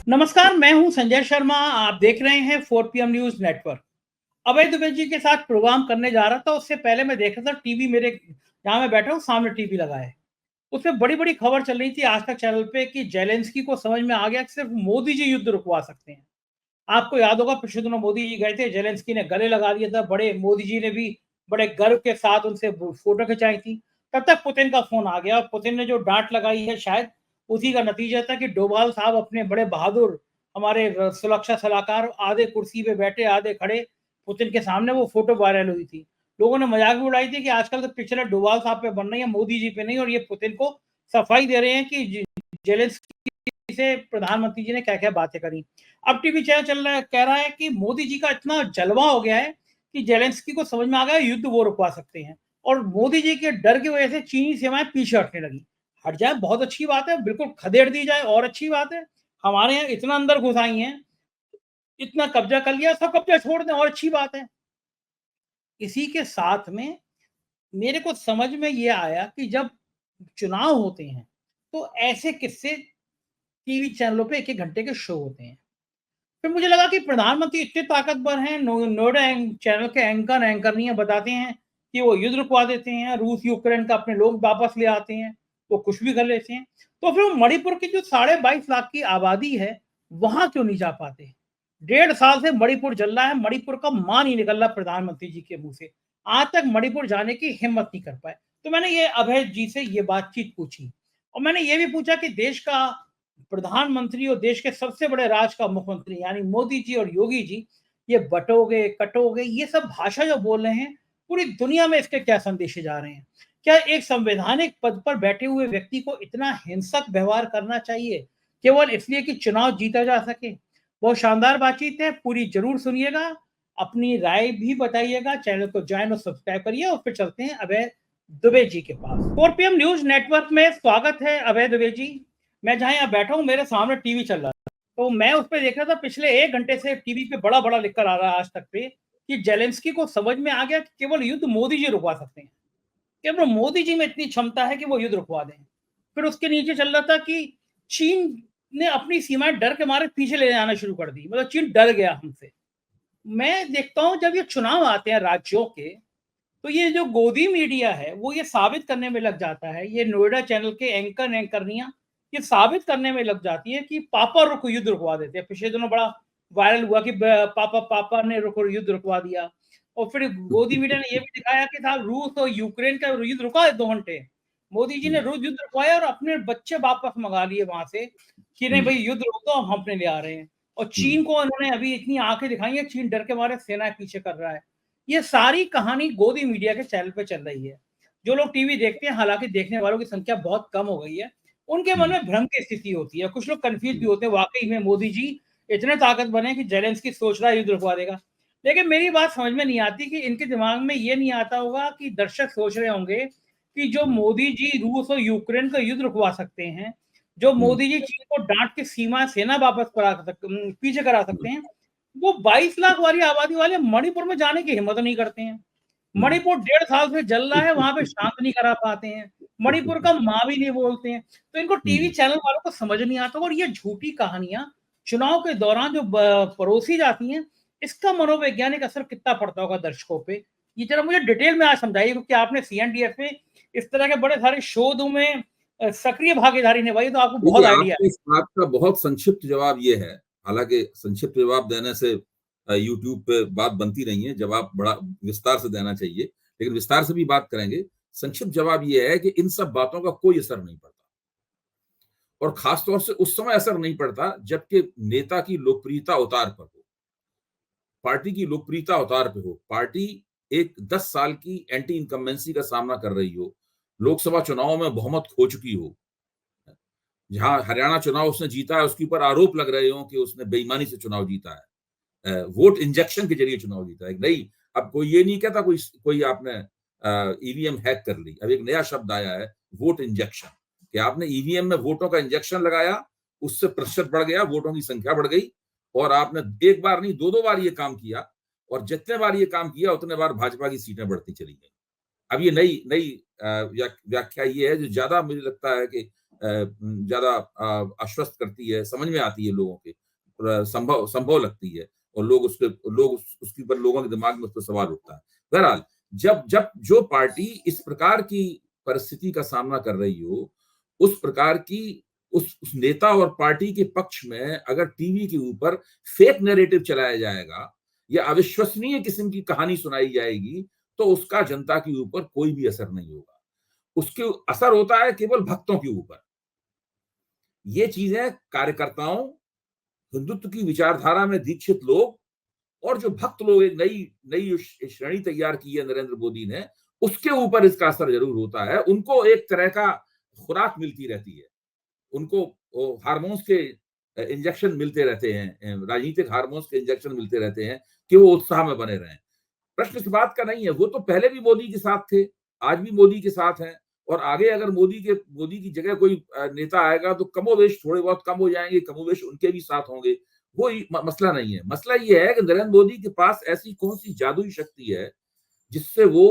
नमस्कार, मैं हूं संजय शर्मा। आप देख रहे हैं 4 PM न्यूज नेटवर्क। अभय दुबे जी के साथ प्रोग्राम करने जा रहा था। उससे पहले मैं देख रहा था टीवी, मेरे जहां मैं बैठा हूं सामने टीवी लगा है। उसमें बड़ी बड़ी खबर चल रही थी आज तक चैनल पे कि जेलेंस्की को समझ में आ गया कि सिर्फ मोदी जी युद्ध रुकवा सकते हैं। आपको याद होगा पिछले दिनों मोदी जी गए थे, जेलेंस्की ने गले लगा दिया था, बड़े मोदी जी ने भी बड़े गर्व के साथ उनसे फोटो खिंचाई थी। तब तक पुतिन का फोन आ गया और पुतिन ने जो डांट लगाई है शायद उसी का नतीजा था कि डोभाल साहब अपने बड़े बहादुर हमारे सुरक्षा सलाहकार आधे कुर्सी पे बैठे आधे खड़े पुतिन के सामने वो फोटो वायरल हुई थी। लोगों ने मजाक भी उड़ाई थी कि आजकल तो पिक्चर डोभाल साहब पे बन रही है, मोदी जी पे नहीं। और ये पुतिन को सफाई दे रहे हैं कि जेलेंस्की से प्रधानमंत्री जी ने क्या क्या बातें करी। अब टीवी चैनल चल रहा है, कह रहा है कि मोदी जी का इतना जलवा हो गया है कि जेलेंस्की को समझ में आ गया युद्ध वो रुकवा सकते हैं। और मोदी जी के डर की वजह से चीनी सेनाएं पीछे हटने लगी। हट जाए बहुत अच्छी बात है, बिल्कुल खदेड़ दी जाए और अच्छी बात है। हमारे यहाँ इतना अंदर घुस आई हैं, इतना कब्जा कर लिया, सब कब्जा छोड़ दें और अच्छी बात है। इसी के साथ में मेरे को समझ में ये आया कि जब चुनाव होते हैं तो ऐसे किस्से टीवी चैनलों पे एक एक घंटे के शो होते हैं। फिर मुझे लगा कि प्रधानमंत्री इतने ताकतवर हैं, नोएडा चैनल के एंकरनियां बताते हैं कि वो युद्ध रुकवा देते हैं, रूस यूक्रेन का अपने लोग वापस ले आते हैं, वो कुछ भी कर लेते हैं। तो फिर वो मणिपुर की जो 22.5 लाख की आबादी है वहां क्यों नहीं जा पाते? 1.5 साल से मणिपुर जल रहा है, मणिपुर का मान नहीं निकल रहा प्रधानमंत्री जी के मुंह से। आज तक मणिपुर जाने की हिम्मत नहीं कर पाए। तो मैंने ये अभय जी से ये बातचीत पूछी और मैंने ये भी पूछा कि देश का प्रधानमंत्री और देश के सबसे बड़े राज का मुख्यमंत्री यानी मोदी जी और योगी जी ये बटोगे कटोगे ये सब भाषा जो बोल रहे हैं, पूरी दुनिया में इसके क्या संदेशे जा रहे हैं? क्या एक संवैधानिक पद पर बैठे हुए व्यक्ति को इतना हिंसक व्यवहार करना चाहिए केवल इसलिए कि चुनाव जीता जा सके? बहुत शानदार बातचीत है, पूरी जरूर सुनिएगा, अपनी राय भी बताइएगा। चैनल को ज्वाइन और सब्सक्राइब करिए और फिर चलते हैं अभय दुबे जी के पास। 4 PM न्यूज नेटवर्क में स्वागत है अभय दुबे जी। मैं जहां यहाँ बैठा हूँ मेरे सामने टीवी चल रहा है, तो मैं उस पर देख रहा था। पिछले 1 घंटे से टीवी पे बड़ा बड़ा लिखकर आ रहा है आज तक पे कि जेलेंस्की को समझ में आ गया कि केवल युद्ध मोदी जी रुकवा सकते हैं। केवल मोदी जी में इतनी क्षमता है कि वो युद्ध रुकवा दें। फिर उसके नीचे चल रहा था कि चीन ने अपनी सीमाएं डर के मारे पीछे ले जाना शुरू कर दी, मतलब चीन डर गया हमसे। मैं देखता हूं जब ये चुनाव आते हैं राज्यों के, तो ये जो गोदी मीडिया है वो ये साबित करने में लग जाता है, ये नोएडा चैनल के एंकरनियां ये साबित करने में लग जाती है कि पापा रुक युद्ध रुकवा देते हैं। पिछले दिनों बड़ा वायरल हुआ कि पापा पापा ने रुक युद्ध रुकवा दिया। और फिर गोदी मीडिया ने ये भी दिखाया कि साहब रूस और यूक्रेन का युद्ध रुका है 2 घंटे। मोदी जी ने रूस युद्ध रुकवाया और अपने बच्चे वापस मंगा लिए वहां से कि नहीं भाई युद्ध रोक दो, हम अपने ले आ रहे हैं। और चीन को उन्होंने अभी इतनी आंखें दिखाई है, चीन डर के मारे सेना पीछे कर रहा है। ये सारी कहानी गोदी मीडिया के चैनल पे चल रही है। जो लोग टीवी देखते हैं, हालांकि देखने वालों की संख्या बहुत कम हो गई है, उनके मन में भ्रम की स्थिति होती है। कुछ लोग कंफ्यूज भी होते हैं, वाकई में मोदी जी इतने ताकत बने कि जेलेंस्की सोच रहा है युद्ध रुकवा देगा। लेकिन मेरी बात समझ में नहीं आती कि इनके दिमाग में ये नहीं आता होगा कि दर्शक सोच रहे होंगे कि जो मोदी जी रूस और यूक्रेन का युद्ध रुकवा सकते हैं, जो मोदी जी चीन को डांट के सीमा सेना वापस करा सकते, पीछे करा सकते हैं, वो 22 लाख वाली आबादी वाले मणिपुर में जाने की हिम्मत नहीं करते हैं। मणिपुर 1.5 साल से जल रहा है, वहां पे शांत नहीं करा पाते हैं, मणिपुर का माँ भी नहीं बोलते हैं। तो इनको टीवी चैनल वालों को समझ नहीं आता। और ये झूठी कहानियां चुनाव के दौरान जो परोसी जाती हैं, इसका मनोवैज्ञानिक असर कितना पड़ता होगा दर्शकों पे, ये जरा मुझे डिटेल में आज समझाइए, क्योंकि आपने CNDF में इस तरह के बड़े सारे शोध में सक्रिय भागीदारी निभाई, तो आपको बहुत देखिए, आइडिया आपने इस बात का बहुत संक्षिप्त जवाब ये है। हालांकि संक्षिप्त जवाब देने से यूट्यूब पे बात बनती नहीं है, जवाब बड़ा विस्तार से देना चाहिए, लेकिन विस्तार से भी बात करेंगे। संक्षिप्त जवाब ये है कि इन सब बातों का कोई असर नहीं पड़ता, और खासतौर से उस समय असर नहीं पड़ता जबकि नेता की लोकप्रियता उतार पर हो, पार्टी की लोकप्रियता उतार पे हो, पार्टी एक 10 साल की एंटी इनकम्बेंसी का सामना कर रही हो, लोकसभा चुनाव में बहुमत खो चुकी हो, जहां हरियाणा चुनाव उसने जीता है उसके ऊपर आरोप लग रहे हो कि उसने बेईमानी से चुनाव जीता है, वोट इंजेक्शन के जरिए चुनाव जीता है। नहीं, अब कोई ये नहीं कहता कोई कोई आपने ईवीएम हैक कर ली। अब एक नया शब्द आया है, वोट इंजेक्शन, कि आपने ईवीएम में वोटों का इंजेक्शन लगाया, उससे प्रतिशत बढ़ गया, वोटों की संख्या बढ़ गई, और आपने एक बार नहीं 2-2 बार ये काम किया, और जितने बार ये काम किया उतने बार भाजपा की सीटें बढ़ती चली गई। अब ये नई नई व्याख्या ये है जो ज्यादा मुझे लगता है कि ज्यादा आश्वस्त करती है, समझ में आती है लोगों के, संभव लगती है, और उसके ऊपर लोगों के दिमाग में उस पर सवाल उठता है। बहरहाल, जब जब जो पार्टी इस प्रकार की परिस्थिति का सामना कर रही हो, उस प्रकार की उस नेता और पार्टी के पक्ष में अगर टीवी के ऊपर फेक नैरेटिव चलाया जाएगा या अविश्वसनीय किस्म की कहानी सुनाई जाएगी, तो उसका जनता के ऊपर कोई भी असर नहीं होगा। उसके असर होता है केवल भक्तों के ऊपर। ये चीजें कार्यकर्ताओं, हिंदुत्व की विचारधारा में दीक्षित लोग और जो भक्त लोग, एक नई नई श्रेणी तैयार की है नरेंद्र मोदी ने, उसके ऊपर इसका असर जरूर होता है। उनको एक तरह का खुराक मिलती रहती है, उनको हार्मोन्स के इंजेक्शन मिलते रहते हैं, राजनीतिक हार्मोन्स के इंजेक्शन मिलते रहते हैं कि वो उत्साह में बने रहें। प्रश्न इस बात का नहीं है, वो तो पहले भी मोदी के साथ थे, आज भी मोदी के साथ हैं, और आगे अगर मोदी की जगह कोई नेता आएगा तो कमोवेश थोड़े बहुत कम हो जाएंगे, कमोवेश उनके भी साथ होंगे। वो मसला नहीं है। मसला ये है कि नरेंद्र मोदी के पास ऐसी कौन सी जादुई शक्ति है जिससे वो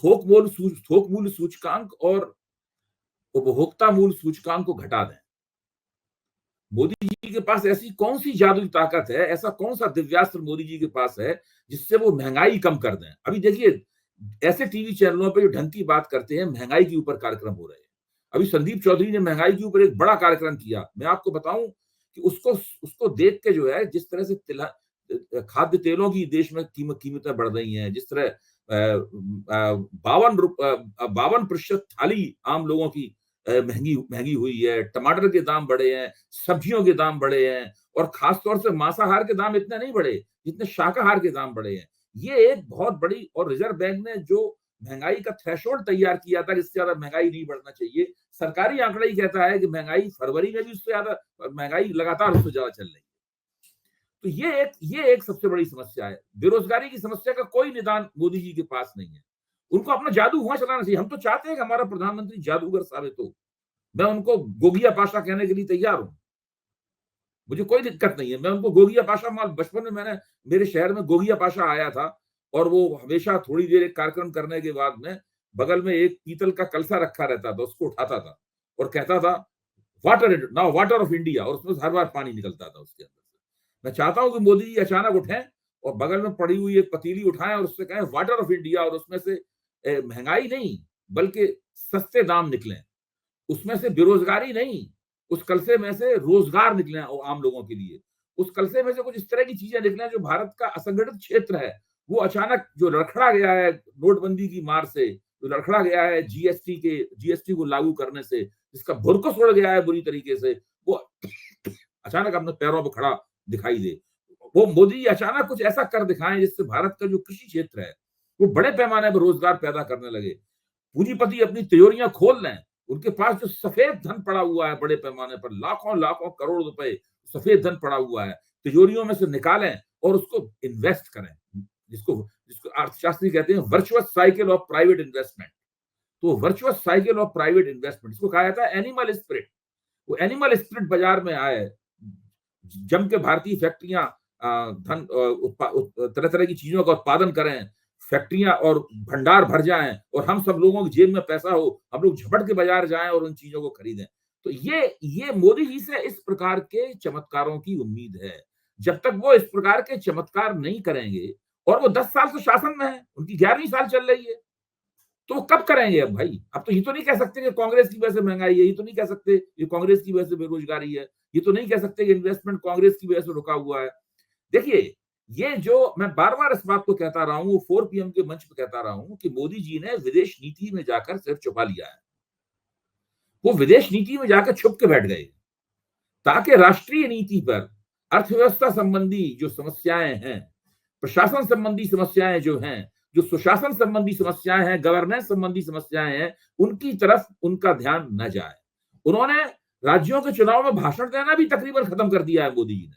थोक मूल्य सूचकांक और उपभोक्ता मूल्य सूचकांक को घटा दें। मोदी जी के पास ऐसी कौन सी जादुई ताकत है, ऐसा कौन सा दिव्यास्त्र मोदी जी के पास है जिससे वो महंगाई कम कर दें। अभी देखिए, ऐसे टीवी चैनलों पे जो ढंग की बात करते हैं, महंगाई के ऊपर कार्यक्रम हो रहे हैं। अभी संदीप चौधरी ने महंगाई के ऊपर एक बड़ा कार्यक्रम किया। मैं आपको बताऊं कि उसको देख के जो है, जिस तरह से खाद्य तेलों की देश में कीमतें बढ़ रही हैं, जिस तरह 52% थाली आम लोगों की महंगी हुई है, टमाटर के दाम बढ़े हैं, सब्जियों के दाम बढ़े हैं, और खासतौर से मांसाहार के दाम इतने नहीं बढ़े जितने शाकाहार के दाम बढ़े हैं। ये एक बहुत बड़ी, और रिजर्व बैंक ने जो महंगाई का थ्रेशोल्ड तैयार किया था, इससे ज्यादा महंगाई नहीं बढ़ना चाहिए, सरकारी आंकड़ा ही कहता है कि महंगाई फरवरी में भी उससे ज्यादा, महंगाई लगातार उससे ज्यादा चल रही है। तो ये एक सबसे बड़ी समस्या है। बेरोजगारी की समस्या का कोई निदान मोदी जी के पास नहीं है। उनको अपना जादू वहां चलाना चाहिए। हम तो चाहते हैं कि हमारा प्रधानमंत्री जादूगर साबित हो। मैं उनको गोगिया पाशा कहने के लिए तैयार हूं, मुझे कोई दिक्कत नहीं है। मैं उनको गोगिया पाशा, बचपन में मेरे शहर में गोगिया पाशा आया था, और वो हमेशा थोड़ी देर एक कार्यक्रम करने के बाद में बगल में एक पीतल का कलसा रखा रहता था, उसको उठाता था और कहता था वाटर ऑफ इंडिया, और उसमें हर बार पानी निकलता था उसके अंदर से। मैं चाहता हूं कि मोदी जी अचानक उठें और बगल में पड़ी हुई एक पतीली उठाएं और उससे कहें वाटर ऑफ इंडिया, और उसमें से महंगाई नहीं बल्कि सस्ते दाम निकले, उसमें से बेरोजगारी नहीं, उस कलसे में से रोजगार निकले आम लोगों के लिए, उस कलसे में से कुछ इस तरह की चीजें निकले जो भारत का असंगठित क्षेत्र है, वो अचानक जो लड़खड़ा गया है नोटबंदी की मार से, जो लड़खड़ा गया है जीएसटी को लागू करने से, जिसका भुरकस उड़ गया है बुरी तरीके से, वो अचानक अपने पैरों पर खड़ा दिखाई दे। वो मोदी अचानक कुछ ऐसा कर दिखाएं जिससे भारत का जो कृषि क्षेत्र है वो बड़े पैमाने पर रोजगार पैदा करने लगे। पूंजीपति अपनी तिजोरियां खोल लें, उनके पास जो सफेद धन पड़ा हुआ है बड़े पैमाने पर, लाखों लाखों करोड़ रुपए सफेद धन पड़ा हुआ है, तिजोरियों में से निकालें और उसको इन्वेस्ट करें, जिसको जिसको अर्थशास्त्री कहते हैं virtuous cycle of private investment. तो virtuous cycle of private investment, इसको कहा जाता है एनिमल स्पिरिट। वो एनिमल स्पिरिट बाजार में आए, जम के भारतीय फैक्ट्रियां तरह तरह की चीजों का उत्पादन करें, फैक्ट्रियां और भंडार भर जाएं, और हम सब लोगों की जेब में पैसा हो, हम लोग झपट के बाजार जाएं और उन चीजों को खरीदें। तो ये मोदी जी से इस प्रकार के चमत्कारों की उम्मीद है। जब तक वो इस प्रकार के चमत्कार नहीं करेंगे, और वो 10 साल से शासन में है, उनकी 11वीं साल चल रही है, तो वो कब करेंगे अब भाई? अब तो ये तो नहीं कह सकते कि कांग्रेस की वजह से महंगाई है, ये तो नहीं कह सकते ये कांग्रेस की वजह से बेरोजगारी है, ये तो नहीं कह सकते कि इन्वेस्टमेंट कांग्रेस की वजह से रुका हुआ है। देखिए, ये जो मैं बार बार इस बात को कहता रहा हूं, 4 PM के मंच पर कहता रहा हूं कि मोदी जी ने विदेश नीति में जाकर सिर छुपा लिया है। वो विदेश नीति में जाकर छुप के बैठ गए ताकि राष्ट्रीय नीति पर, अर्थव्यवस्था संबंधी जो समस्याएं हैं, प्रशासन संबंधी समस्याएं जो हैं, जो सुशासन संबंधी समस्याएं हैं, गवर्नेंस संबंधी समस्याएं हैं, उनकी तरफ उनका ध्यान न जाए। उन्होंने राज्यों के चुनाव में भाषण देना भी तकरीबन खत्म कर दिया है मोदी जी ने।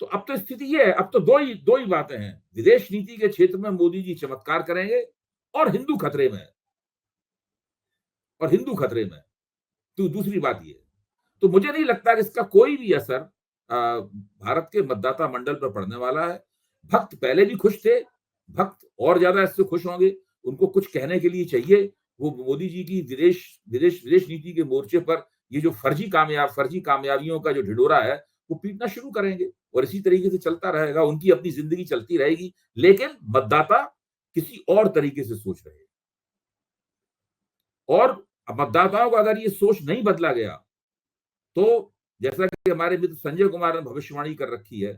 तो अब तो स्थिति ये है, अब तो दो ही बातें हैं, विदेश नीति के क्षेत्र में मोदी जी चमत्कार करेंगे और हिंदू खतरे में है, तो दूसरी बात ये, तो मुझे नहीं लगता कि इसका कोई भी असर भारत के मतदाता मंडल पर पड़ने वाला है। भक्त पहले भी खुश थे, भक्त और ज्यादा इससे खुश होंगे, उनको कुछ कहने के लिए चाहिए, वो मोदी जी की विदेश नीति के मोर्चे पर ये जो फर्जी कामयाबियों का जो ढिढोरा है, वो पीटना शुरू करेंगे और इसी तरीके से चलता रहेगा। उनकी अपनी ज़िंदगी चलती रहेगी, लेकिन मतदाता किसी और तरीके से सोच रहे हैं। और मतदाताओं का अगर ये सोच नहीं बदला गया, तो जैसा कि हमारे मित्र संजय कुमार ने भविष्यवाणी कर रखी है,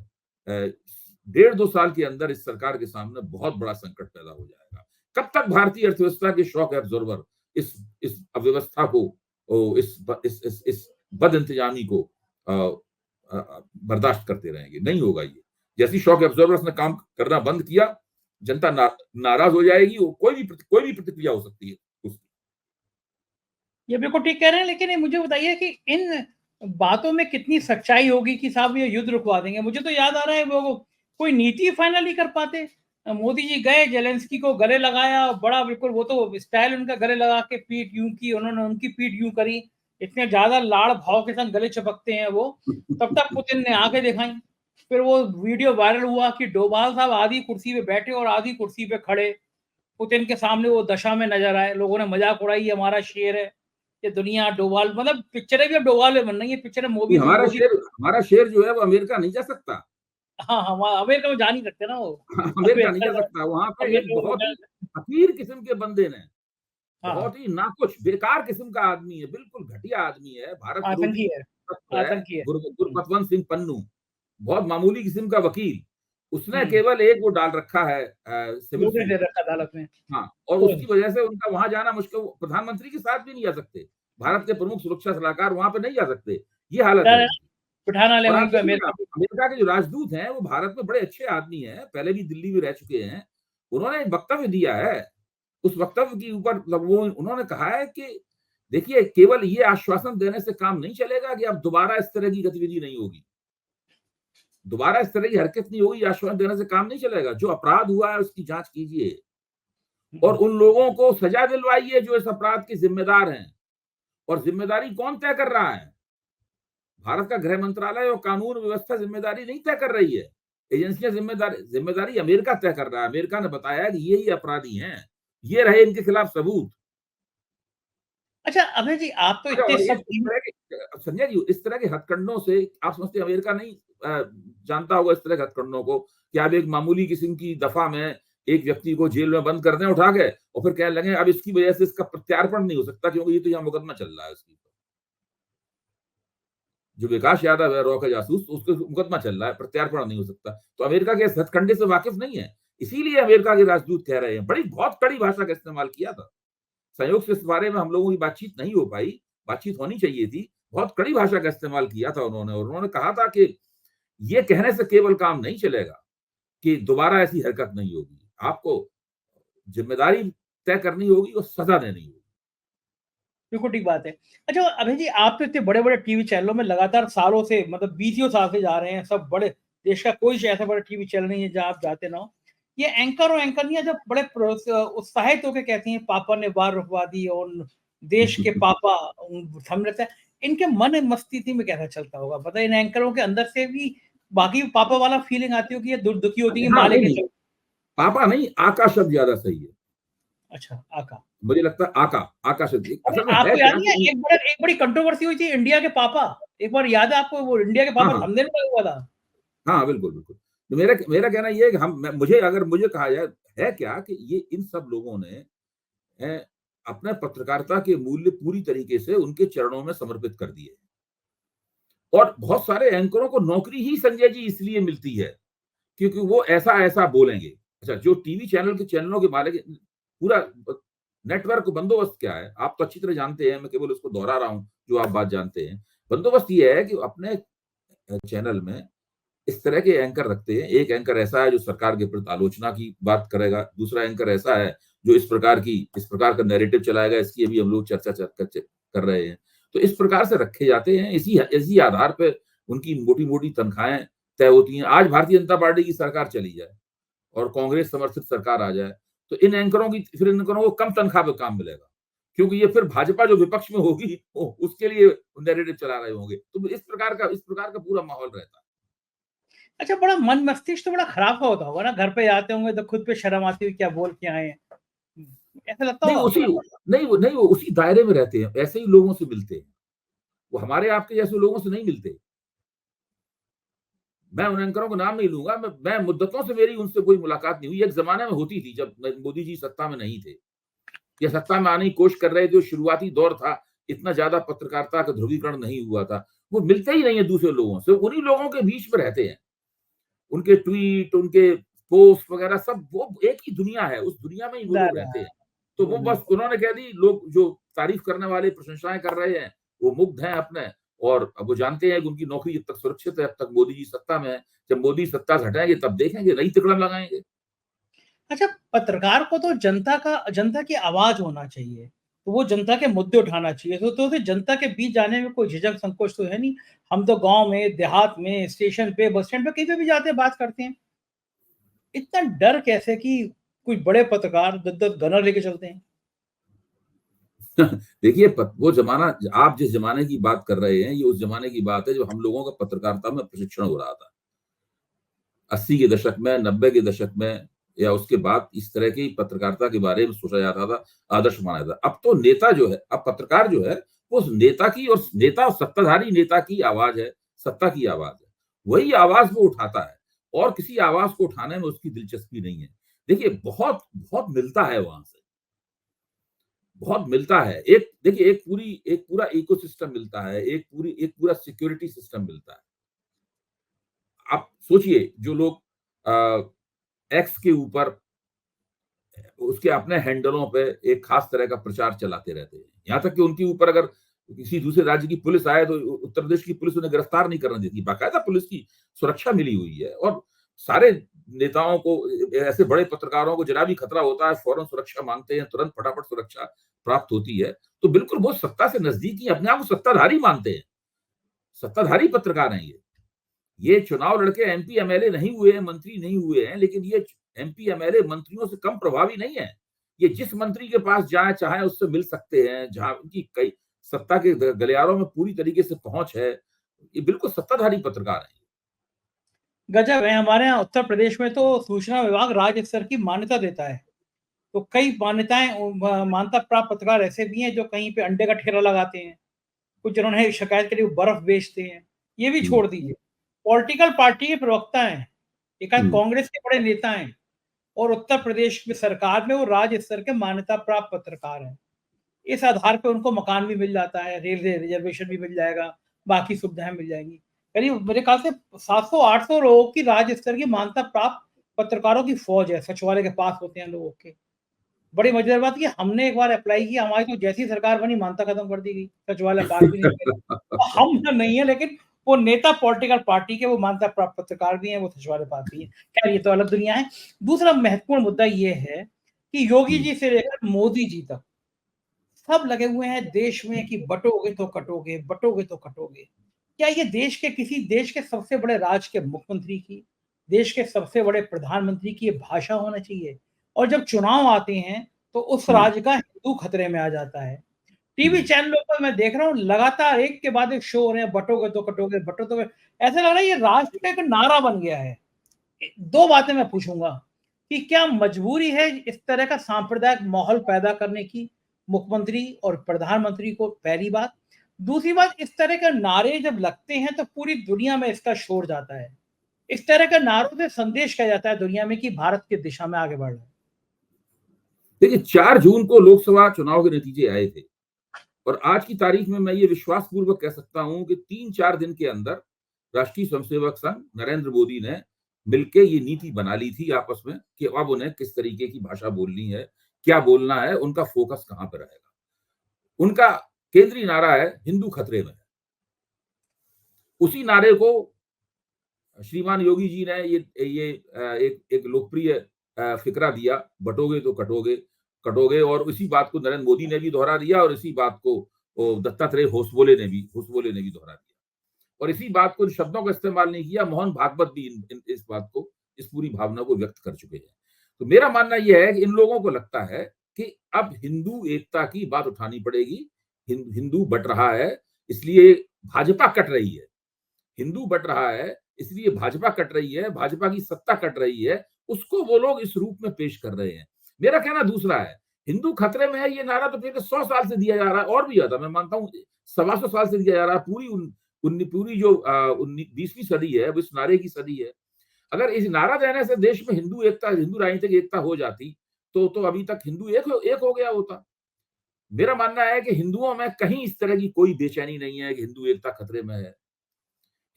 1.5-2 साल के अंदर इस सरकार के सामने बहुत बड़ा संकट पैदा हो जाएगा। कब तक भारतीय अर्थव्यवस्था के शॉक एब्जॉर्बर इस अव्यवस्था को, इस बदइंतजामी को बर्दाश्त करते रहेंगे? नहीं होगा ये। जैसी शॉक एब्जॉर्बर्स ने काम करना बंद किया, जनता नाराज हो जाएगी, कोई भी प्रतिक्रिया हो सकती है उसकी। ये बिल्कुल ठीक कह रहे हैं, लेकिन ये मुझे बताइए कि इन बातों में कितनी सच्चाई होगी कि साहब ये युद्ध रुकवा देंगे। मुझे तो याद आ रहा है वो कोई नीति फाइनल नहीं कर पाते। मोदी जी गए, जेलेंस्की को गले लगाया, बड़ा बिल्कुल वो तो स्टाइल उनका, गले लगा के पीठ यूं की, उन्होंने उनकी पीठ यूं करी, इतने ज्यादा लाड़ भाव के साथ गले चपकते हैं वो। तब तक पुतिन ने आंखें दिखाई। फिर वो वीडियो वायरल हुआ कि डोभाल साहब आधी कुर्सी पे बैठे और आधी कुर्सी पे खड़े, पुतिन के सामने वो दशा में नजर आए। लोगों ने मजाक उड़ाई, हमारा शेर है ये दुनिया, डोभाल, मतलब पिक्चरें भी अब डोभाल में बन रही है, पिक्चरें मोदी हमारा शेर जो है वो अमेरिका नहीं जा सकता। हाँ, हम अमेरिका में जा नहीं सकते ना वो। अमेरिका नहीं जा सकता। वहां पे एक बहुत ही फकीर किस्म के बंदे ने, हाँ, बहुत ही नाकुछ बेकार किस्म का आदमी है, बिल्कुल घटिया आदमी है, भारत विरोधी आतंकी है, तत्व है, आतंकी है। गुरपतवंत सिंह पन्नू, बहुत मामूली किस्म का वकील। उसने हम्म, केवल एक वो डाल रखा है सिविल नोटिस दे सूट। रखा अदालत में। हाँ, और उसकी वजह से उनका वहां जाना मुश्किल। प्रधानमंत्री के साथ भी नहीं जा सकते, भारत के प्रमुख सुरक्षा सलाहकार वहां पे नहीं जा सकते, ये हालत है। बिठाना ले और आप वहीं पे देखिए ना, अमेरिका। अमेरिका के जो राजदूत हैं वो भारत में बड़े अच्छे आदमी हैं, पहले भी दिल्ली में रह चुके हैं। उन्होंने एक वक्तव्य दिया है, उस वक्तव्य के ऊपर वो उन्होंने कहा है कि देखिए, केवल ये आश्वासन देने से काम नहीं चलेगा कि अब दोबारा इस तरह की गतिविधि नहीं होगी, दोबारा इस तरह की हरकत नहीं होगी, आश्वासन देने से काम नहीं चलेगा। जो अपराध हुआ है उसकी जांच कीजिए और उन लोगों को सजा दिलवाइए जो इस अपराध के जिम्मेदार हैं। और जिम्मेदारी कौन तय कर रहा है? भारत का गृह मंत्रालय और कानून व्यवस्था जिम्मेदारी नहीं तय कर रही है, एजेंसियां जिम्मेदारी अमेरिका तय कर रहा है। अमेरिका ने बताया कि ये अपराधी हैं, ये रहे इनके खिलाफ सबूत। अच्छा अभय जी, आप तो अच्छा, इतने और सब संजय जी, इस तरह के हथकंडों से आप समझते हैं अमेरिका नहीं जानता होगा इस तरह के हथकंडों को, कि आप एक मामूली किस्म की दफा में एक व्यक्ति को जेल में बंद कर दें उठा के, और फिर कहने लगे अब इसकी वजह से इसका प्रत्यार्पण नहीं हो सकता क्योंकि ये तो यहाँ मुकदमा चल रहा है उसकी। जो विकास यादव है, रॉ का जासूस, उसका मुकदमा चल रहा है, प्रत्यार्पण नहीं हो सकता। तो अमेरिका के हथकंडे से वाकिफ नहीं है, इसीलिए अमेरिका के राजदूत कह रहे हैं। बहुत कड़ी भाषा का इस्तेमाल किया था। संयोग से इस बारे में हम लोगों की बातचीत नहीं हो पाई, बातचीत होनी चाहिए थी। बहुत कड़ी भाषा का इस्तेमाल किया था उन्होंने, और उन्होंने कहा था कि ये कहने से केवल काम नहीं चलेगा कि दोबारा ऐसी हरकत नहीं होगी, आपको जिम्मेदारी तय करनी होगी और सजा देनी होगी। बिल्कुल ठीक बात है। अच्छा अभय जी, आप तो इतने बड़े-बड़े टीवी चैनलों में लगातार सालों से, मतलब 20 साल से जा रहे हैं, सब बड़े, देश का कोई ऐसा बड़ा टीवी चैनल नहीं है जहाँ आप जाते ना हो। ये एंकर और एंकरनियाँ जब बड़े उत्साहित होके कहती हैं पापा ने वार रुकवा दी और देश के पापा हम रहते हैं, इनके मन मस्तिष्क में कैसा चलता होगा? बताइए, इन एंकरों के अंदर से भी बाकी पापा वाला फीलिंग आती होगी, ये दुखी होती है हाँ, माँ नहीं, लेके नहीं, चल। पापा नहीं, आका शब्द ज्यादा सही है। अच्छा, आका। मुझे लगता है आका शब्द अरे असल में है आपको याद क्या नहीं है, कि एक बड़ी कंट्रोवर्सी हुई थी इंडिया के पापा। एक बार याद है आपको, वो इंडिया के हाँ, पापा हाँ, थंबनेल में हुआ था। हाँ, बिल्कुल, बिल्कुल। तो मेरा कहना ये है कि अगर मुझे कहा जाए, है क्या कि ये इन सब लोगों ने अपने पत्रकारिता के मूल्य पूरी तरीके से उनके चरणों में समर्पित कर दिए। और बहुत सारे एंकरों को नौकरी ही संजय जी इसलिए मिलती है क्योंकि वो ऐसा बोलेंगे। अच्छा, जो टीवी चैनल के चैनलों के मालिक, पूरा नेटवर्क बंदोबस्त क्या है आप तो अच्छी तरह जानते हैं, मैं केवल उसको दोहरा रहा हूं जो आप बात जानते हैं। बंदोबस्त ये है कि अपने चैनल में इस तरह के एंकर रखते हैं। एक एंकर ऐसा है जो सरकार के प्रति आलोचना की बात करेगा, दूसरा एंकर ऐसा है जो इस प्रकार का नैरेटिव चलाएगा। इसकी अभी हम लोग चर्चा कर रहे हैं। तो इस प्रकार से रखे जाते हैं, इसी आधार पे उनकी मोटी मोटी तनख्वाहें तय होती हैं। आज भारतीय जनता पार्टी की सरकार चली जाए और कांग्रेस समर्थित सरकार आ जाए, तो इन एंकरों को कम तनख्वाह पे काम मिलेगा, क्योंकि ये फिर भाजपा जो विपक्ष में होगी उसके लिए नैरेटिव चला रहे होंगे। तो इस प्रकार का पूरा माहौल रहता है। अच्छा, बड़ा मन मस्तिष्क तो बड़ा खराब होता होगा ना, घर पे आते होंगे तो खुद पे शर्म आती हुई क्या बोल के आए हैं। ऐसा लगता नहीं होगा? उसी नहीं वो उसी दायरे में रहते हैं, ऐसे ही लोगों से मिलते हैं। वो हमारे आपके जैसे लोगों से नहीं मिलते। मैं उन एंकरों का नाम नहीं लूँगा, मैं मुद्दतों से मेरी उनसे कोई मुलाकात नहीं हुई। एक ज़माने में होती थी जब मोदी जी सत्ता में नहीं थे, या सत्ता में आने की कोशिश कर रहे थे, जो शुरुआती दौर था, इतना ज़्यादा पत्रकारिता का ध्रुवीकरण नहीं हुआ था। वो मिलते ही नहीं है दूसरे लोगों से, उन्हीं लोगों के बीच में रहते हैं। उनके ट्वीट, उनके पोस्ट वगैरह सब वो एक ही दुनिया है, उस दुनिया में ही वो लोग दायरा रहते है। हैं। तो वो बस उन्होंने कह दी, लोग जो तारीफ करने वाले प्रशंसाएँ कर रहे हैं, वो मुग्ध हैं अपने, और अब वो जानते हैं कि उनकी नौकरी जब तक सुरक्षित है, जब तक मोदी जी सत्ता में है। जब मोदी सत्ता से हटाएँगे तब देखेंगे, नई तिकड़म लगाएँगे। अच्छा, पत्रकार को तो जनता की आवाज़ होना चाहिए। तो वो जनता के मुद्दे उठाना चाहिए। तो जनता के बीच जाने में कोई झिझक संकोच तो है नहीं। हम तो गाँव में, देहात में, स्टेशन पे, बस स्टैंड पे कहीं पे भी जाते हैं, बात करते हैं। इतना डर कैसे कि कोई बड़े पत्रकार 10-10 गनर लेके चलते हैं? देखिए वो ज़माना, आप जिस ज़माने की बात कर रहे हैं, ये उस ज़माने की बात है जब हम लोगों का पत्रकारिता में प्रशिक्षण हो रहा था। 80 के दशक में, 90 के दशक में, या उसके बाद इस तरह की पत्रकारिता के बारे में सोचा जाता था, आदर्श माना जाता था। अब तो नेता जो है, अब पत्रकार जो है, वो उस नेता की, और नेता और सत्ताधारी नेता की आवाज़ है, सत्ता की आवाज़ है। वही आवाज़ वो उठाता है, और किसी आवाज़ को उठाने में उसकी दिलचस्पी नहीं है। देखिए बहुत बहुत मिलता है वहाँ से, बहुत मिलता है। एक देखिए एक पूरा इकोसिस्टम मिलता है, एक पूरा सिक्योरिटी सिस्टम मिलता है। आप सोचिए, जो लोग एक्स के ऊपर उसके अपने हैंडलों पे एक खास तरह का प्रचार चलाते रहते हैं। यहाँ तक कि उनके ऊपर अगर किसी दूसरे राज्य की पुलिस आए तो उत्तर प्रदेश की पुलिस उन्हें गिरफ्तार नहीं करने देती। बाकायदा पुलिस की सुरक्षा मिली हुई है, और सारे नेताओं को, ऐसे बड़े पत्रकारों को जरा भी खतरा होता है, फौरन सुरक्षा मांगते हैं, तुरंत फटाफट सुरक्षा प्राप्त होती है। तो बिल्कुल वो सत्ता से नज़दीक ही अपने आप को सत्ताधारी मानते हैं। सत्ताधारी पत्रकार हैं ये। ये चुनाव लड़के एमपी एमएलए नहीं हुए हैं, मंत्री नहीं हुए हैं, लेकिन ये एमपी एमएलए मंत्रियों से कम प्रभावी नहीं है। ये जिस मंत्री के पास जाएँ, चाहे उससे मिल सकते हैं, जहाँ उनकी कई सत्ता के गलियारों में पूरी तरीके से पहुँच है। ये बिल्कुल सत्ताधारी पत्रकार हैं। गजब है। हमारे यहाँ उत्तर प्रदेश में तो सूचना विभाग राज्य स्तर की मान्यता देता है। तो कई मान्यता प्राप्त पत्रकार ऐसे भी हैं जो कहीं पे अंडे का ठेला लगाते हैं। कुछ जिन्होंने शिकायत करी वो बर्फ बेचते हैं। ये भी हुँ, छोड़ दीजिए। पॉलिटिकल पार्टी के प्रवक्ता हैं, एकाध हुँ, कांग्रेस के बड़े नेता हैं, और उत्तर प्रदेश में सरकार में वो राज्य स्तर के मान्यता प्राप्त पत्रकार हैं। इस आधार पे उनको मकान भी मिल जाता है, रेलवे रिजर्वेशन भी मिल जाएगा, बाकी सुविधाएँ मिल जाएँगी। करीब मेरे ख्याल से 700-800 लोगों की राज्य स्तर की मान्यता प्राप्त पत्रकारों की फ़ौज है, सचिवालय के पास होते हैं लोगों के। बड़ी मज़ेदार बात है कि हमने एक बार अप्लाई किया, हमारी तो जैसी ही सरकार बनी मान्यता खत्म कर दी गई, सचिवालय पास भी नहीं किया। तो हम तो नहीं है, लेकिन वो नेता पॉलिटिकल पार्टी के वो मान्यता प्राप्त पत्रकार भी हैं, वो सचिवालय पास भी हैं। खैर ये तो अलग दुनिया है। दूसरा महत्वपूर्ण मुद्दा ये है कि योगी हुँ, जी से लेकर मोदी जी तक सब लगे हुए हैं देश में कि बँटोगे तो कटोगे, बँटोगे तो कटोगे। क्या ये देश के सबसे बड़े राज्य के मुख्यमंत्री की, देश के सबसे बड़े प्रधानमंत्री की ये भाषा होना चाहिए? और जब चुनाव आते हैं, तो उस हुँ, राज्य का हिंदू खतरे में आ जाता है। टीवी हुँ। चैनलों पर मैं देख रहा हूँ लगातार एक के बाद एक शो हो रहे हैं, बँटोगे तो कटोगे, बँटो तो ऐसा लग रहा है ये राष्ट्र का एक नारा बन गया है। 2 बातें मैं पूछूँगा कि क्या मजबूरी है इस तरह का सांप्रदायिक माहौल पैदा करने की, मुख्यमंत्री और प्रधानमंत्री को, पहली बात। दूसरी बात, इस तरह के नारे जब लगते हैं तो पूरी दुनिया में इसका शोर जाता है। इस तरह के नारों से संदेश क्या जाता है दुनिया में कि भारत किस दिशा में आगे बढ़ रहा है? देखिए 4 जून को लोकसभा चुनाव के नतीजे आए थे, और आज की तारीख में मैं ये विश्वास पूर्वक कह सकता हूँ कि 3-4 दिन के अंदर राष्ट्रीय स्वयंसेवक संघ, नरेंद्र मोदी ने मिलके ये नीति बना ली थी आपस में कि अब उन्हें किस तरीके की भाषा बोलनी है, क्या बोलना है, उनका फोकस कहाँ पे रहेगा। उनका केंद्रीय नारा है, हिंदू खतरे में है। उसी नारे को श्रीमान योगी जी ने एक एक लोकप्रिय फ़िक्रा दिया, बँटोगे तो कटोगे, कटोगे, और इसी बात को नरेंद्र मोदी ने भी दोहरा दिया, और इसी बात को वो दत्तात्रेय होसबोले ने भी दोहरा दिया। और इसी बात को, इन शब्दों का इस्तेमाल नहीं किया, मोहन भागवत भी इस बात को, इस पूरी भावना को व्यक्त कर चुके हैं। तो मेरा मानना ये है कि इन लोगों को लगता है कि अब हिंदू एकता की बात उठानी पड़ेगी। हिंदू बँट रहा है, इसलिए भाजपा कट रही है। हिंदू बँट रहा है, इसलिए भाजपा कट रही है, भाजपा की सत्ता कट रही है, उसको वो लोग इस रूप में पेश कर रहे हैं। मेरा कहना दूसरा है, हिंदू खतरे में है ये नारा तो पिछले 100 साल से दिया जा रहा है, और भी ज्यादा मैं मानता हूँ 125 साल से दिया जा रहा है। पूरी जो 20वीं सदी है वो इस नारे की सदी है। अगर इस नारा देने से देश में हिंदू एकता, हिंदू राजनीतिक एकता हो जाती तो अभी तक हिंदू एक हो गया होता। मेरा मानना है कि हिंदुओं में कहीं इस तरह की कोई बेचैनी नहीं है कि हिंदू एकता खतरे में है,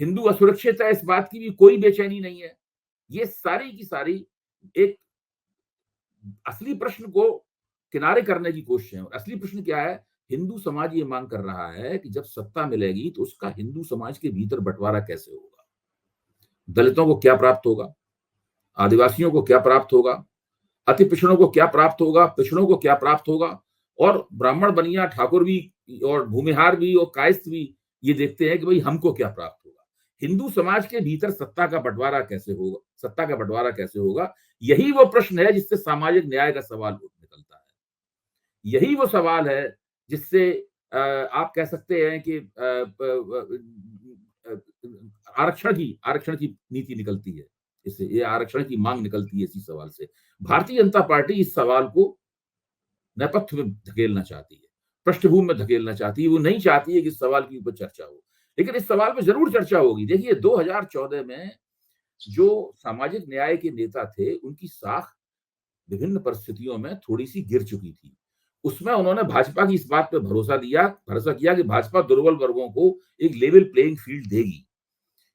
हिंदू असुरक्षित है, इस बात की भी कोई बेचैनी नहीं है। ये सारी की सारी एक असली प्रश्न को किनारे करने की कोशिश है। और असली प्रश्न क्या है? हिंदू समाज ये मांग कर रहा है कि जब सत्ता मिलेगी तो उसका हिंदू समाज के भीतर बंटवारा कैसे होगा, दलितों को क्या प्राप्त होगा, आदिवासियों को क्या प्राप्त होगा, अति पिछड़ों को क्या प्राप्त होगा, पिछड़ों को क्या प्राप्त होगा, और ब्राह्मण बनिया ठाकुर भी और भूमिहार भी और कायस्थ भी ये देखते हैं कि भाई हमको क्या प्राप्त होगा। हिंदू समाज के भीतर सत्ता का बंटवारा कैसे होगा, सत्ता का बंटवारा कैसे होगा, यही वो प्रश्न है जिससे सामाजिक न्याय का सवाल निकलता है। यही वो सवाल है जिससे आप कह सकते हैं कि आरक्षण की नीति निकलती है। इससे ये आरक्षण की मांग निकलती है इसी सवाल से। भारतीय जनता पार्टी इस सवाल को नेपथ्य में धकेलना चाहती है, पृष्ठभूमि में धकेलना चाहती है। वो नहीं चाहती है कि इस सवाल के ऊपर चर्चा हो, लेकिन इस सवाल पे जरूर चर्चा होगी। देखिए 2014 में जो सामाजिक न्याय के नेता थे उनकी साख विभिन्न परिस्थितियों में थोड़ी सी गिर चुकी थी। उसमें उन्होंने भाजपा की इस बात पे भरोसा किया कि भाजपा दुर्बल वर्गों को एक लेवल प्लेइंग फील्ड देगी।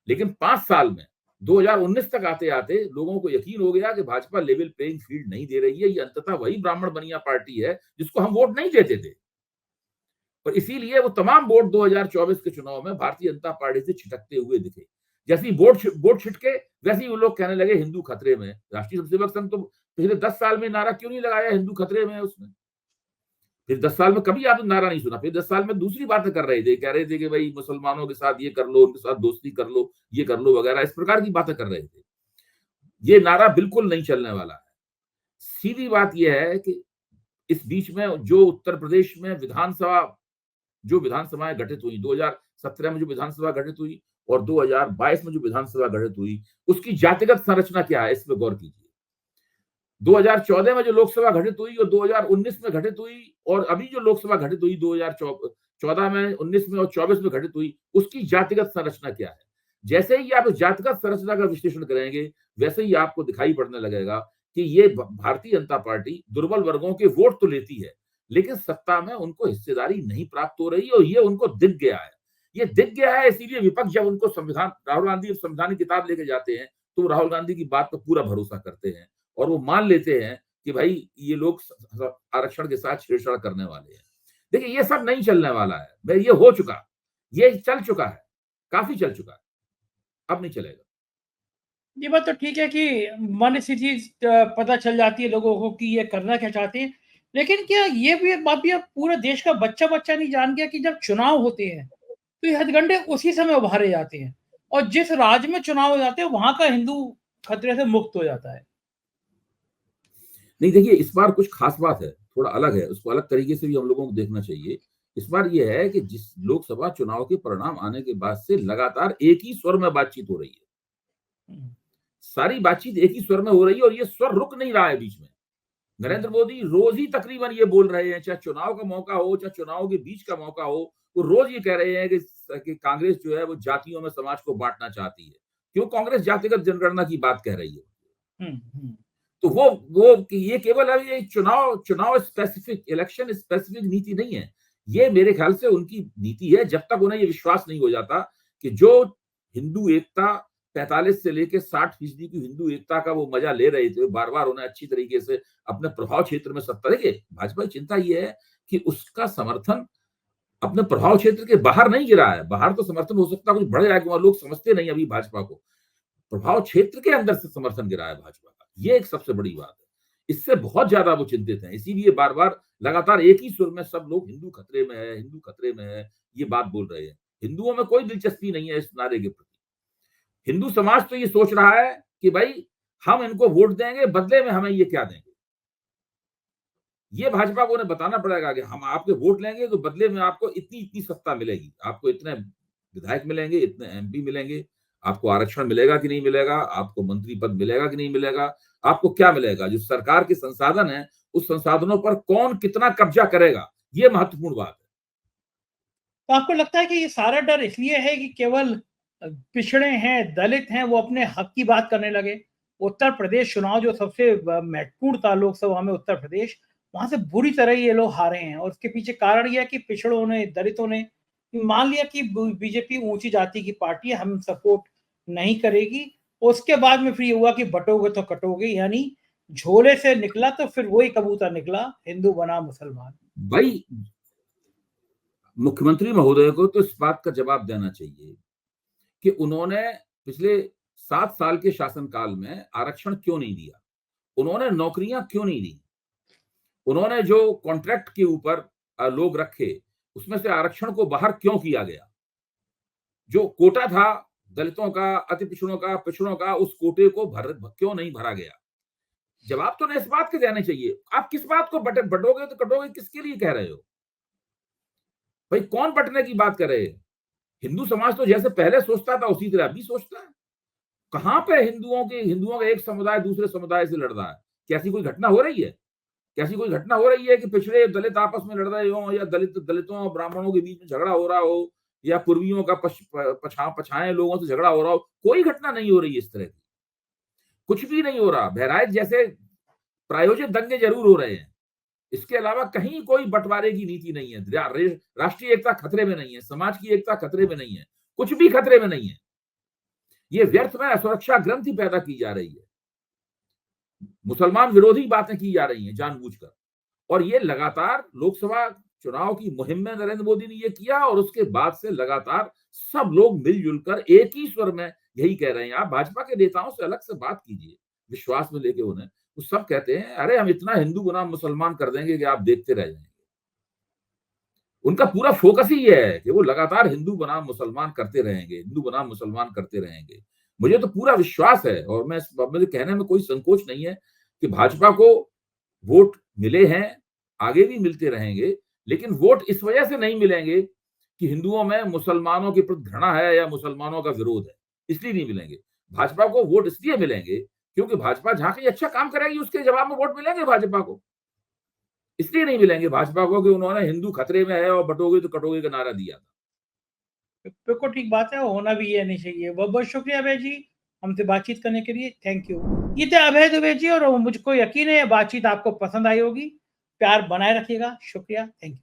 लेकिन 5 साल में 2019 तक आते-आते लोगों को यकीन हो गया कि भाजपा लेवल प्लेइंग फील्ड नहीं दे रही है। ये अंततः वही ब्राह्मण बनिया पार्टी है जिसको हम वोट नहीं देते थे। और इसीलिए वो तमाम वोट 2024 के चुनाव में भारतीय जनता पार्टी से छिटकते हुए दिखे। जैसे ही वोट छिटके वैसे ही वो लोग कहने लगे हिंदू खतरे में। राष्ट्रीय स्वयंसेवक संघ तो पिछले 10 साल में नारा क्यों नहीं लगाया हिंदू खतरे में है उसने? फिर 10 साल में कभी आपने नारा नहीं सुना। फिर 10 साल में दूसरी बातें कर रहे थे, कह रहे थे कि भाई मुसलमानों के साथ ये कर लो, उनके साथ दोस्ती कर लो, ये कर लो वगैरह, इस प्रकार की बातें कर रहे थे। ये नारा बिल्कुल नहीं चलने वाला है। सीधी बात यह है कि इस बीच में जो उत्तर प्रदेश में विधानसभाएं गठित हुई, 2017 में जो विधानसभा गठित हुई और 2022 में जो विधानसभा गठित हुई, उसकी जातिगत संरचना क्या है, इस पर गौर कीजिए। 2014 में जो लोकसभा घटित हुई और 2019 में घटित हुई, और अभी जो लोकसभा घटित हुई 2014 में, 19 में और 24 में घटित हुई, उसकी जातिगत संरचना क्या है? जैसे ही आप जातिगत संरचना का विश्लेषण करेंगे वैसे ही आपको दिखाई पड़ने लगेगा कि ये भारतीय जनता पार्टी दुर्बल वर्गों के वोट तो लेती है, लेकिन सत्ता में उनको हिस्सेदारी नहीं प्राप्त हो रही और ये उनको दिख गया है। ये दिख गया है, इसीलिए विपक्ष जब उनको राहुल गांधी संविधान की किताब लेके जाते हैं तो राहुल गांधी की बात पर पूरा भरोसा करते हैं और वो मान लेते हैं कि भाई ये लोग आरक्षण के साथ छेड़छाड़ करने वाले हैं। देखिए ये सब नहीं चलने वाला है, ये हो चुका, ये चल चुका है, काफी चल चुका है, अब नहीं चलेगा। ये बात तो ठीक है कि मन से चीज पता चल जाती है लोगों को कि ये करना क्या चाहते हैं, लेकिन क्या ये भी एक बात भी अब पूरे देश का बच्चा नहीं जान गया कि जब चुनाव होते हैं तो ये हथकंडे उसी समय उभारे जाते हैं, और जिस राज्य में चुनाव हो जाते हैं वहां का हिंदू खतरे से मुक्त हो जाता है। नहीं देखिए इस बार कुछ खास बात है, थोड़ा अलग है, उसको अलग तरीके से भी हम लोगों को देखना चाहिए। इस बार ये है कि जिस लोकसभा चुनाव के परिणाम आने के बाद से लगातार एक ही स्वर में बातचीत हो रही है। सारी बातचीत एक ही स्वर में हो रही है और ये स्वर रुक नहीं रहा है बीच में। नरेंद्र मोदी रोज ही तकरीबन ये बोल रहे हैं, चाहे चुनाव का मौका हो चाहे चुनाव के बीच का मौका हो, वो रोज ये कह रहे हैं कि कांग्रेस जो है वो जातियों में समाज को बांटना चाहती है। क्यों कांग्रेस जातिगत जनगणना की बात कह रही है? तो वो ये केवल है ये चुनाव स्पेसिफिक, इलेक्शन स्पेसिफिक नीति नहीं है। ये मेरे ख्याल से उनकी नीति है जब तक उन्हें ये विश्वास नहीं हो जाता कि जो हिंदू एकता 45 से लेके 60% की हिंदू एकता का वो मजा ले रहे थे, बार बार उन्हें अच्छी तरीके से अपने प्रभाव क्षेत्र में सत्ता, देखिए भाजपा की चिंता ये है कि उसका समर्थन अपने प्रभाव क्षेत्र के बाहर नहीं गिरा है। बाहर तो समर्थन हो सकता है कुछ बढ़ जाए, वहां लोग समझते नहीं अभी भाजपा को, प्रभाव क्षेत्र के अंदर से समर्थन गिरा है भाजपा का, ये एक सबसे बड़ी बात है। इससे बहुत ज्यादा वो चिंतित हैं, इसीलिए बार बार लगातार एक ही सुर में सब लोग हिंदू खतरे में है, हिंदू खतरे में है, ये बात बोल रहे हैं। हिंदुओं में कोई दिलचस्पी नहीं है इस नारे के प्रति। हिंदू समाज तो ये सोच रहा है कि भाई हम इनको वोट देंगे, बदले में हमें ये क्या देंगे। ये भाजपा को उन्हें बताना पड़ेगा कि हम आपके वोट लेंगे तो बदले में आपको इतनी इतनी सत्ता मिलेगी, आपको इतने विधायक मिलेंगे, इतने एमपी मिलेंगे, आपको आरक्षण मिलेगा कि नहीं मिलेगा, आपको मंत्री पद मिलेगा कि नहीं मिलेगा, आपको क्या मिलेगा। जो सरकार के संसाधन है उस संसाधनों पर कौन कितना कब्जा करेगा, ये महत्वपूर्ण बात है। तो आपको लगता है कि ये सारा डर इसलिए है कि केवल पिछड़े हैं, दलित हैं, वो अपने हक की बात करने लगे? उत्तर प्रदेश चुनाव जो सबसे महत्वपूर्ण था लोकसभा में उत्तर प्रदेश, वहां से बुरी तरह ये लोग हारे हैं और उसके पीछे कारण यह है कि पिछड़ों ने, दलितों ने मान लिया कि बीजेपी ऊंची जाति की पार्टी है, हम सपोर्ट नहीं करेगी। उसके बाद में फिर ये हुआ कि बटोगे तो कटोगे, यानी झोले से निकला तो फिर वही कबूतर निकला, हिंदू बना मुसलमान। भाई, मुख्यमंत्री महोदय को तो इस बात का जवाब देना चाहिए कि उन्होंने पिछले 7 साल के शासनकाल में आरक्षण क्यों नहीं दिया, उन्होंने नौकरियां क्यों नहीं दी, उन्होंने जो कॉन्ट्रैक्ट के ऊपर लोग रखे उसमें से आरक्षण को बाहर क्यों किया गया, जो कोटा था दलितों का, अति पिछड़ों का, उस कोटे को क्यों नहीं भरा गया। जवाब तो इस बात के देने चाहिए। आप किस बात को बटोगे तो कटोगे, किसके लिए कह रहे हो भाई? कौन बटने की बात कर रहे हैं? हिंदू समाज तो जैसे पहले सोचता था उसी तरह अभी सोचता है। कहां पे हिंदुओं का एक समुदाय दूसरे समुदाय से लड़ रहा है? कैसी कोई घटना हो रही है? कैसी कोई घटना हो रही है कि पिछड़े दलित आपस में लड़ रहे हो, या दलितों और ब्राह्मणों के बीच में झगड़ा हो रहा हो, या पूर्वियों का पछाए लोगों से झगड़ा हो रहा हो? कोई घटना नहीं हो रही है इस तरह की, कुछ भी नहीं हो रहा। बहराइच जैसे प्रायोजित दंगे जरूर हो रहे हैं, इसके अलावा कहीं कोई बंटवारे की नीति नहीं है। राष्ट्रीय एकता खतरे में नहीं है, समाज की एकता खतरे में नहीं है, कुछ भी खतरे में नहीं है। ये व्यर्थ में असुरक्षा ग्रंथि पैदा की जा रही है, मुसलमान विरोधी बातें की जा रही हैं जानबूझकर। और ये लगातार लोकसभा चुनाव की मुहिम में नरेंद्र मोदी ने ये किया, और उसके बाद से लगातार सब लोग मिलजुल कर एक ही स्वर में यही कह रहे हैं। आप भाजपा के नेताओं से अलग से बात कीजिए, विश्वास में लेके उन्हें। वो सब कहते हैं अरे हम इतना हिंदू बनाम मुसलमान कर देंगे कि आप देखते रह जाएंगे। उनका पूरा फोकस ही ये है कि वो लगातार हिंदू बनाम मुसलमान करते रहेंगे, हिंदू बनाम मुसलमान करते रहेंगे। मुझे तो पूरा विश्वास है, और मुझे कहने में कोई संकोच नहीं है कि भाजपा को वोट मिले हैं, आगे भी मिलते रहेंगे, लेकिन वोट इस वजह से नहीं मिलेंगे कि हिंदुओं में मुसलमानों के प्रति घृणा है या मुसलमानों का विरोध है, इसलिए नहीं मिलेंगे। भाजपा को वोट इसलिए मिलेंगे क्योंकि भाजपा जहां कहीं अच्छा काम करेगी उसके जवाब में वोट मिलेंगे भाजपा को। इसलिए नहीं मिलेंगे भाजपा को कि उन्होंने हिंदू खतरे में है और बटोगे तो कटोगे का नारा दिया था। बिल्कुल ठीक बात है, होना भी ये नहीं चाहिए। बहुत बहुत शुक्रिया अभय जी हमसे बातचीत करने के लिए, थैंक यू। ये थे अभय दुबे जी, और मुझको यकीन है बातचीत आपको पसंद आई होगी। प्यार बनाए रखिएगा। शुक्रिया, थैंक यू।